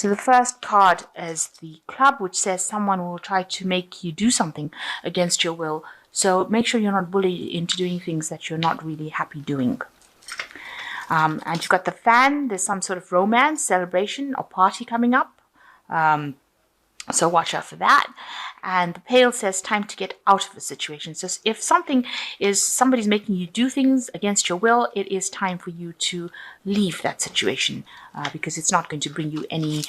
So the first card is the club, which says someone will try to make you do something against your will. So make sure you're not bullied into doing things that you're not really happy doing. And you've got the fan. There's some sort of romance, celebration, or party coming up. So watch out for that. And the pail says time to get out of a situation. So if somebody's making you do things against your will, it is time for you to leave that situation, because it's not going to bring you any,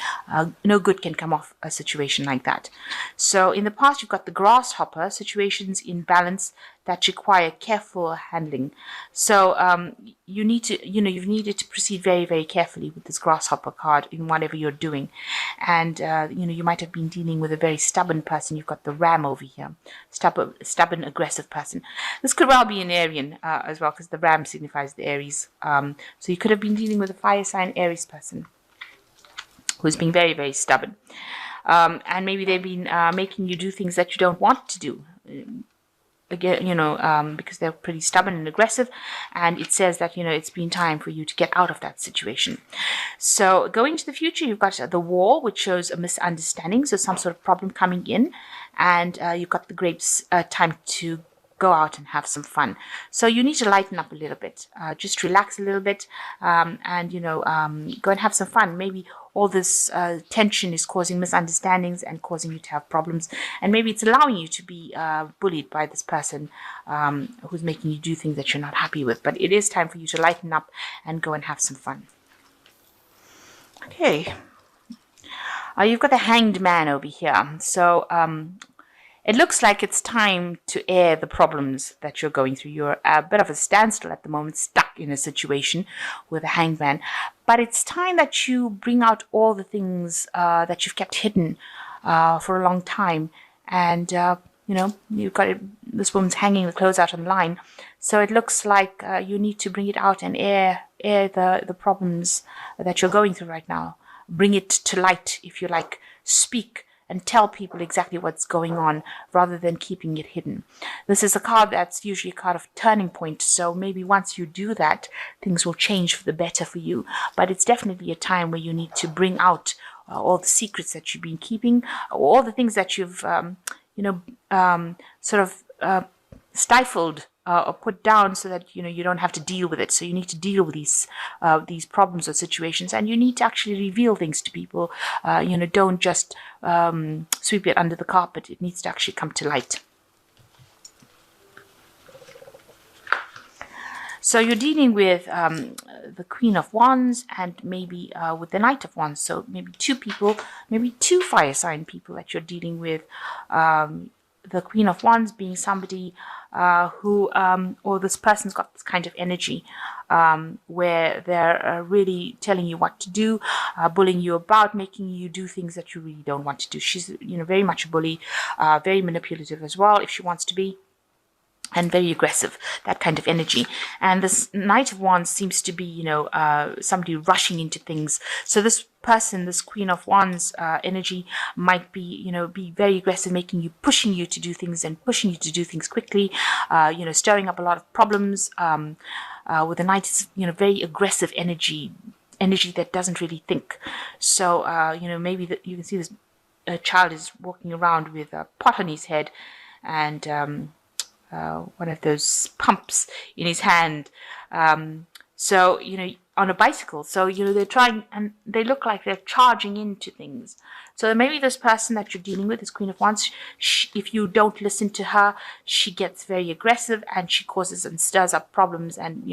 no good can come off a situation like that. So in the past, you've got the grasshopper, situations in balance that require careful handling. So you've needed to proceed very, very carefully with this grasshopper card in whatever you're doing. And, you might have been dealing with a very stubborn person. You've got the ram over here, stubborn, aggressive person. This could well be an Arian as well, because the ram signifies the Aries. So you could have been dealing with a fire sign Aries person who's been very, very stubborn. And maybe they've been making you do things that you don't want to do. Again, because they're pretty stubborn and aggressive, and it says that, it's been time for you to get out of that situation. So going to the future, you've got the wall, which shows a misunderstanding, so some sort of problem coming in, and you've got the grapes, time to go out and have some fun. So you need to lighten up a little bit, just relax a little bit, and go and have some fun. Maybe all this tension is causing misunderstandings and causing you to have problems, and maybe it's allowing you to be bullied by this person who's making you do things that you're not happy with. But it is time for you to lighten up and go and have some fun. Okay, you've got the Hanged Man over here. So it looks like it's time to air the problems that you're going through. You're at a bit of a standstill at the moment, stuck in a situation with a hanged man. But it's time that you bring out all the things that you've kept hidden for a long time. And, you've got this woman's hanging the clothes out on the line. So it looks like you need to bring it out and air the problems that you're going through right now. Bring it to light, if you like. Speak and tell people exactly what's going on rather than keeping it hidden. This is a card that's usually a card of turning point, so maybe once you do that, things will change for the better for you. But it's definitely a time where you need to bring out all the secrets that you've been keeping, all the things that you've, stifled or put down, so that you don't have to deal with it. So you need to deal with these problems or situations, and you need to actually reveal things to people. Don't just sweep it under the carpet. It needs to actually come to light. So you're dealing with the Queen of Wands and maybe with the Knight of Wands. So maybe two people, maybe two fire sign people that you're dealing with. The Queen of Wands being somebody or this person's got this kind of energy where they're really telling you what to do, bullying you about, making you do things that you really don't want to do. She's, very much a bully, very manipulative as well, if she wants to be, and very aggressive, that kind of energy. And this Knight of Wands seems to be, somebody rushing into things. So this person, this Queen of Wands energy might be, be very aggressive, pushing you to do things and pushing you to do things quickly, stirring up a lot of problems. With the Knight, it's, very aggressive energy that doesn't really think. So, maybe you can see this child is walking around with a pot on his head and one of those pumps in his hand. So, on a bicycle. So, they're trying, and they look like they're charging into things. So maybe this person that you're dealing with, this Queen of Wands, if you don't listen to her, she gets very aggressive and she causes and stirs up problems and,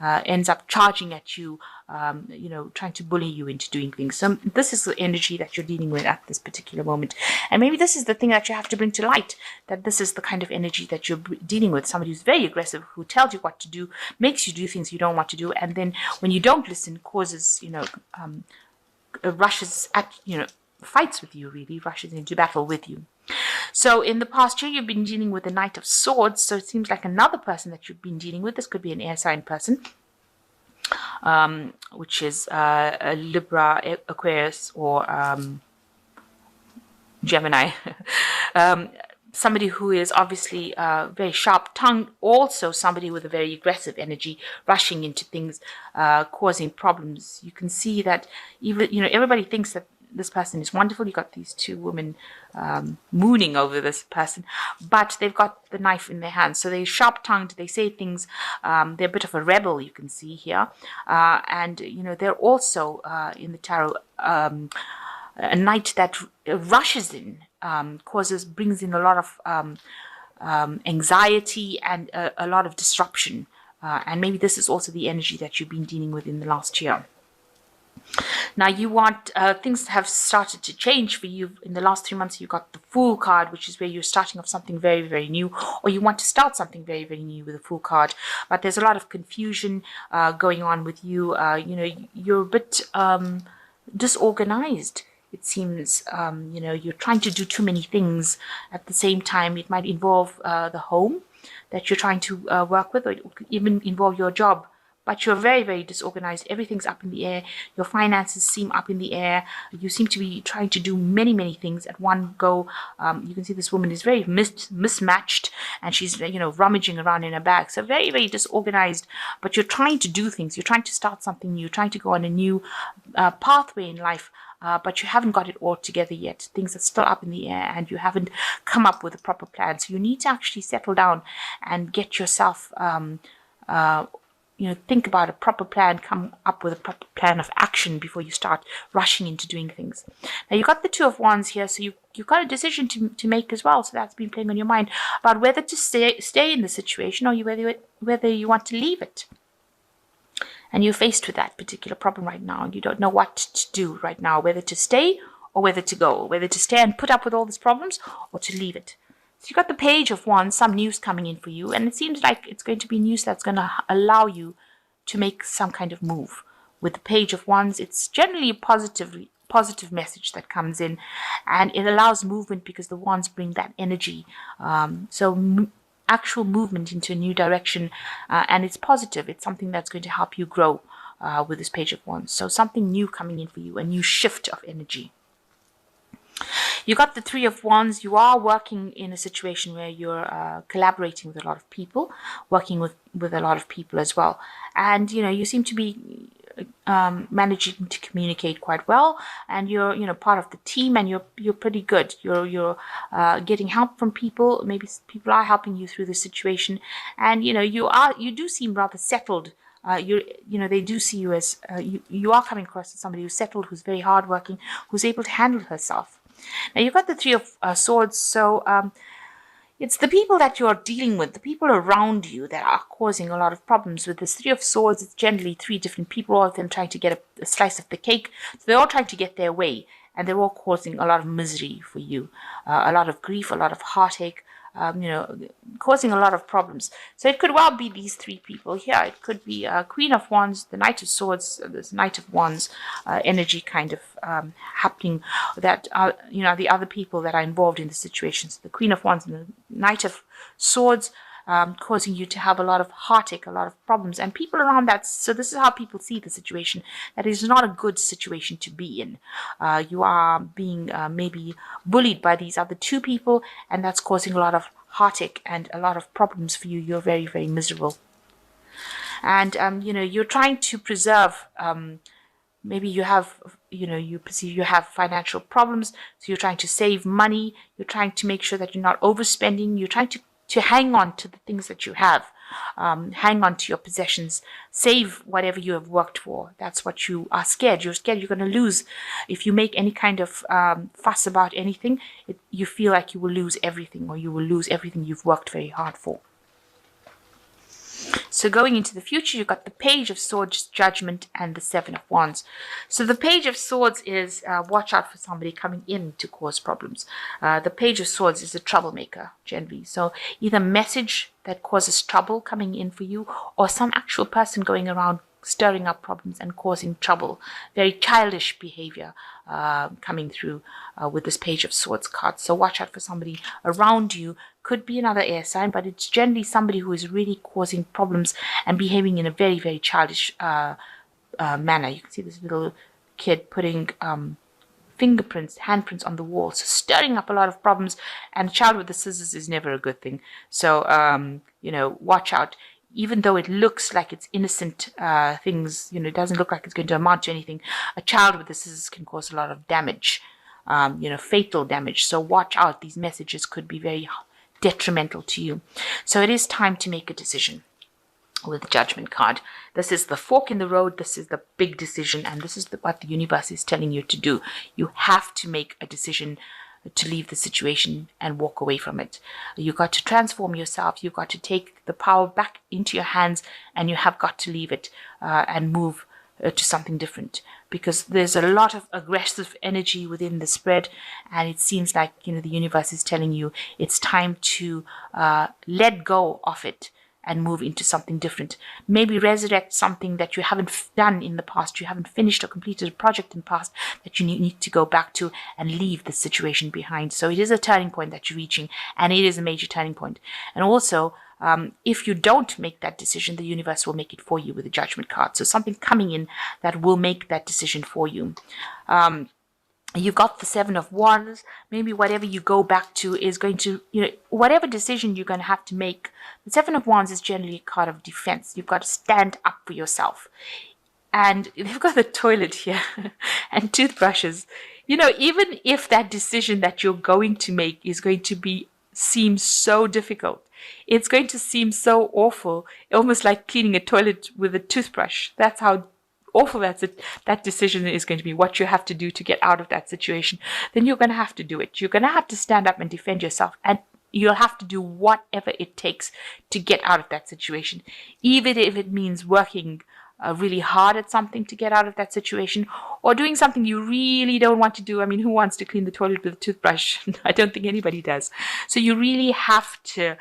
ends up charging at you, trying to bully you into doing things. So this is the energy that you're dealing with at this particular moment. And maybe this is the thing that you have to bring to light, that this is the kind of energy that you're dealing with. Somebody who's very aggressive, who tells you what to do, makes you do things you don't want to do. And then when you don't listen, causes, rushes at, fights with you, really, rushes into battle with you. So in the past year, you've been dealing with the Knight of Swords. So it seems like another person that you've been dealing with. This could be an air sign person, which is a Libra, Aquarius, or Gemini. Somebody who is obviously very sharp-tongued, also somebody with a very aggressive energy, rushing into things, causing problems. You can see that even, everybody thinks that this person is wonderful. You got these two women mooning over this person, but they've got the knife in their hands. So they're sharp-tongued. They say things. They're a bit of a rebel, you can see here. And, you know, they're also, in the tarot, a knight that rushes in, brings in a lot of anxiety and a lot of disruption. And maybe this is also the energy that you've been dealing with in the last year. Now you want, things have started to change for you in the last 3 months. You got the Fool card, which is where you're starting off something very, very new, or you want to start something very, very new with the Fool card. But there's a lot of confusion going on with you. You know, you're a bit disorganized. It seems, you know, you're trying to do too many things at the same time. It might involve the home that you're trying to work with, or it could even involve your job. But you're very, very disorganized. Everything's up in the air. Your finances seem up in the air. You seem to be trying to do many, many things at one go. You can see this woman is very mismatched, and she's, you know, rummaging around in her bag. So very, very disorganized. But you're trying to do things. You're trying to start something new. You're trying to go on a new pathway in life. But you haven't got it all together yet. Things are still up in the air, and you haven't come up with a proper plan. So you need to actually settle down and get yourself, you know, think about a proper plan, come up with a proper plan of action before you start rushing into doing things. Now, you've got the Two of Wands here, so you've got a decision to make as well. So that's been playing on your mind about whether to stay in the situation, or whether you want to leave it. And you're faced with that particular problem right now, and you don't know what to do right now, whether to stay or whether to go, whether to stay and put up with all these problems or to leave it. So you got the Page of Wands, some news coming in for you, and it seems like it's going to be news that's going to allow you to make some kind of move. With the Page of Wands, it's generally a positive message that comes in, and it allows movement because the wands bring that energy. Actual movement into a new direction, and it's positive. It's something that's going to help you grow with this Page of Wands. So something new coming in for you, a new shift of energy. You got the Three of Wands. You are working in a situation where you're collaborating with a lot of people, working with a lot of people as well. And, you know, you seem to be managing to communicate quite well, and you're, you know, part of the team, and you're pretty good. You're getting help from people. Maybe people are helping you through the situation, and, you know, you do seem rather settled. You know, they do see you as you are coming across as somebody who's settled, who's very hardworking, who's able to handle herself. Now you've got the Three of Swords, so it's the people that you're dealing with, the people around you, that are causing a lot of problems. With this Three of Swords, it's generally three different people, all of them trying to get a slice of the cake. So they're all trying to get their way, and they're all causing a lot of misery for you, a lot of grief, a lot of heartache, you know, causing a lot of problems. So it could well be these three people here. It could be Queen of Wands, the Knight of Swords, this Knight of Wands energy kind of happening, that you know, the other people that are involved in the situations. The Queen of Wands and the Knight of Swords causing you to have a lot of heartache, a lot of problems, and people around that. So this is how people see the situation. That is not a good situation to be in. You are being maybe bullied by these other two people, and that's causing a lot of heartache and a lot of problems for you. You're very, very miserable. And, you know, you're trying to preserve, maybe you have, you know, you perceive you have financial problems, so you're trying to save money. You're trying to make sure that you're not overspending. You're trying to hang on to the things that you have, hang on to your possessions, save whatever you have worked for. That's what you are scared. You're scared you're going to lose. If you make any kind of fuss about anything, you feel like you will lose everything, or you will lose everything you've worked very hard for. So going into the future, you've got the Page of Swords, Judgment, and the Seven of Wands. So the Page of Swords is watch out for somebody coming in to cause problems. The Page of Swords is a troublemaker, generally. So either message that causes trouble coming in for you, or some actual person going around stirring up problems and causing trouble. Very childish behavior coming through with this Page of Swords card. So watch out for somebody around you. Could be another air sign, but it's generally somebody who is really causing problems and behaving in a very, very childish manner. You can see this little kid putting handprints on the wall, so stirring up a lot of problems. And a child with the scissors is never a good thing. So you know, watch out. even though it looks like it's innocent things, it doesn't look like it's going to amount to anything. A child with the scissors can cause a lot of damage, fatal damage. So watch out. These messages could be very detrimental to you. So it is time to make a decision with the Judgment card. This is the fork in the road. This is the big decision, and this is what the universe is telling you to do. You have to make a decision to leave the situation and walk away from it. You've got to transform yourself. You've got to take the power back into your hands, and you have got to leave it and move to something different, because there's a lot of aggressive energy within the spread, and it seems like the universe is telling you it's time to let go of it and move into something different. Maybe resurrect something that you haven't done in the past. You haven't finished or completed a project in the past that you need to go back to and leave the situation behind. So it is a turning point that you're reaching, and it is a major turning point. And also, if you don't make that decision, the universe will make it for you with the Judgment card. So something coming in that will make that decision for you. You've got the Seven of Wands. Maybe whatever you go back to is going to, whatever decision you're going to have to make. The Seven of Wands is generally a card of defense. You've got to stand up for yourself. And they've got the toilet here and toothbrushes. Even if that decision that you're going to make is going to seem so difficult, it's going to seem so awful, almost like cleaning a toilet with a toothbrush. That's how awful that decision is going to be, what you have to do to get out of that situation. Then you're going to have to do it. You're going to have to stand up and defend yourself, and you'll have to do whatever it takes to get out of that situation, even if it means working really hard at something to get out of that situation, or doing something you really don't want to do. I mean, who wants to clean the toilet with a toothbrush? I don't think anybody does. So you really have to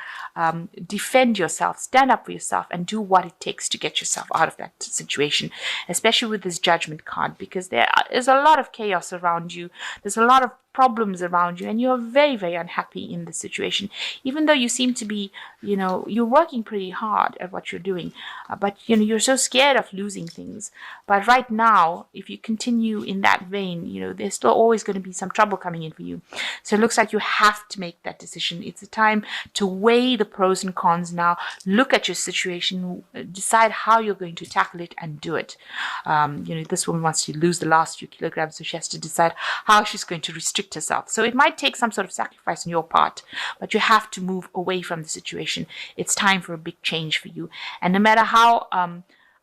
defend yourself, stand up for yourself, and do what it takes to get yourself out of that situation, especially with this Judgment card, because there is a lot of chaos around you. There's a lot of problems around you, and you're very, very unhappy in the situation, even though you seem to be, you're working pretty hard at what you're doing, but you're so scared of losing things. But right now, if you continue in that vein, there's still always going to be some trouble coming in for you. So it looks like you have to make that decision. It's a time to weigh the pros and cons now, look at your situation, decide how you're going to tackle it, and do it. This woman wants to lose the last few kilograms, so she has to decide how she's going to restrict herself. So it might take some sort of sacrifice on your part, but you have to move away from the situation. It's time for a big change for you. And no matter how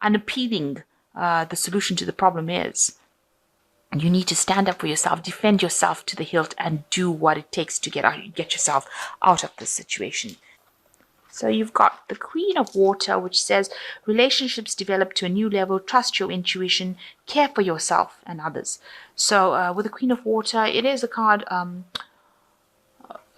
unappealing the solution to the problem is, you need to stand up for yourself, defend yourself to the hilt, and do what it takes to get yourself out of this situation. So you've got the Queen of Water, which says relationships develop to a new level, trust your intuition, care for yourself and others. So with the Queen of Water, it is a card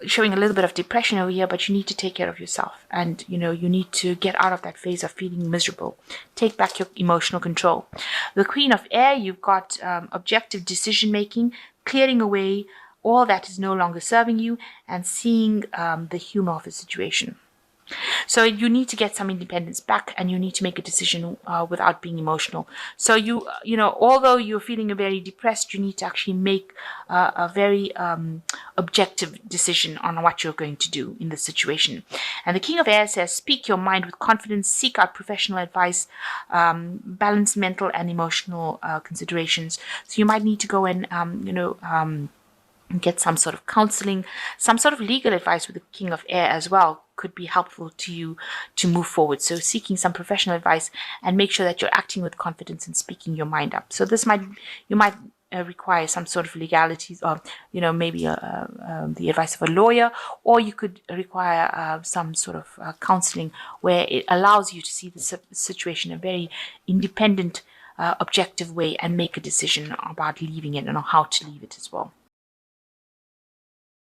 showing a little bit of depression over here, but you need to take care of yourself, and you need to get out of that phase of feeling miserable. Take back your emotional control. The Queen of Air, you've got objective decision making, clearing away all that is no longer serving you, and seeing the humor of the situation. So you need to get some independence back, and you need to make a decision without being emotional. So although you're feeling very depressed, you need to actually make a very objective decision on what you're going to do in the situation. And the King of Air says, speak your mind with confidence, seek out professional advice, balance mental and emotional considerations. So you might need to go and get some sort of counseling, some sort of legal advice with the King of Air as well could be helpful to you to move forward. So seeking some professional advice, and make sure that you're acting with confidence and speaking your mind up. So you might require some sort of legalities, or maybe the advice of a lawyer, or you could require some sort of counseling where it allows you to see the situation in a very independent, objective way, and make a decision about leaving it and how to leave it as well.